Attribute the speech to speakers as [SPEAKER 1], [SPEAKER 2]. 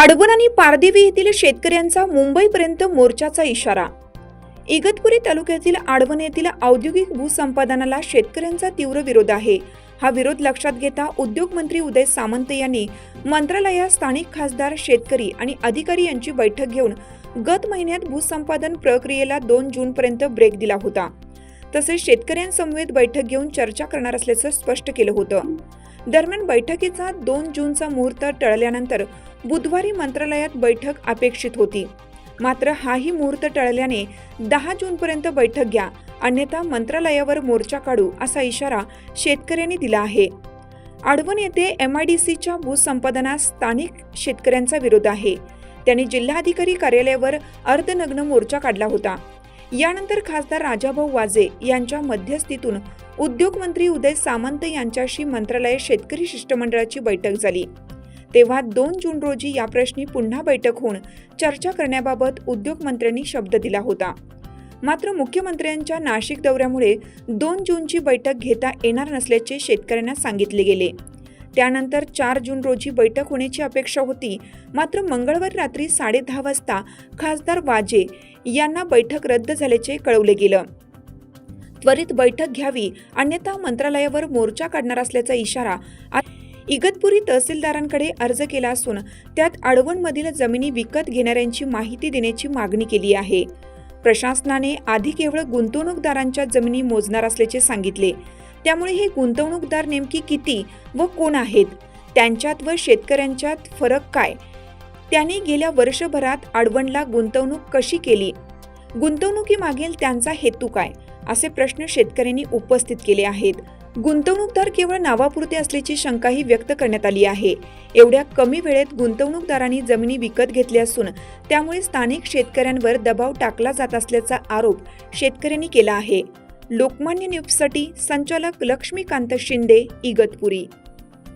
[SPEAKER 1] आडवण आणि पारदेवी येथील शेतकऱ्यांचा मुंबईपर्यंत मोर्चाचा इशारा। इगतपुरी तालुक्यातील आडवण येथील औद्योगिक भूसंपादनाला शेतकऱ्यांचा तीव्र विरोध आहे। हा विरोध लक्षात घेता उद्योग मंत्री उदय सामंत यांनी मंत्रालयात स्थानिक खासदार, शेतकरी आणि अधिकारी यांची बैठक घेऊन गत महिन्यात भूसंपादन प्रक्रियेला 2 जूनपर्यंत ब्रेक दिला होता। तसेच शेतकऱ्यांसमवेत बैठक घेऊन चर्चा करणार असल्याचं स्पष्ट केलं होतं। दरम्यान बैठकीचा 2 जूनचा मुहूर्त टळल्यानंतर बुधवारी मंत्रालयात बैठक अपेक्षित होती। मात्र हाही मुहूर्त टळल्याने 10 जूनपर्यंत बैठक घ्या, अन्यथा मंत्रालयावर मोर्चा काढू असा इशारा शेतकऱ्यांनी दिला आहे। आडवण येथे MIDCच्या भूसंपादनास स्थानिक शेतकऱ्यांचा विरोध आहे। त्यांनी जिल्हाधिकारी कार्यालयावर अर्धनग्न मोर्चा काढला होता। यानंतर खासदार राजाभाऊ वाजे यांच्या मध्यस्थीतून उद्योग मंत्री उदय सामंत यांच्याशी मंत्रालय शेतकरी शिष्टमंडळाची बैठक झाली। तेव्हा 2 जून रोजी या प्रश्नी पुन्हा बैठक होऊन चर्चा करण्याबाबत उद्योग मंत्र्यांनी शब्द दिला होता। मात्र मुख्यमंत्र्यांच्या नाशिक दौऱ्यामुळे 2 जूनची बैठक घेता येणार नसल्याचे शेतकऱ्यांना सांगितले गेले। त्यानंतर 4 जून रोजी बैठक होण्याची अपेक्षा होती। मात्र मंगळवारी रात्री 10:30 वाजता खासदार वाजे यांना बैठक रद्द झाल्याचे कळवले गेलं। त्वरित बैठक घ्यावी, अन्यथा मंत्रालयावर मोर्चा काढणार असल्याचा इशारा इगतपुरी तहसीलदारांकडे अर्ज केला असून त्यात आडवणमधील जमिनी विकत घेणाऱ्यांची माहिती देण्याची मागणी केली आहे। प्रशासनाने आधी केवळ गुंतवणूकदारांच्या जमिनी मोजणार असल्याचे सांगितले। त्यामुळे हे गुंतवणूकदार नेमकी किती व कोण आहेत, त्यांच्यात व शेतकऱ्यांच्यात फरक काय, त्यांनी गेल्या वर्षभरात आडवणला गुंतवणूक कशी केली, गुंतवणुकीमागील त्यांचा हेतू काय, असे प्रश्न शेतकऱ्यांनी उपस्थित केले आहेत। गुंतवणूकदार केवळ नावापुरते असल्याची शंकाही व्यक्त करण्यात आली आहे। एवढ्या कमी वेळेत गुंतवणूकदारांनी जमिनी विकत घेतल्या असून त्यामुळे स्थानिक शेतकऱ्यांवर दबाव टाकला जात असल्याचा आरोप शेतकऱ्यांनी केला आहे। लोकमान्य न्यूजसाठी संचालक लक्ष्मीकांत शिंदे, इगतपुरी।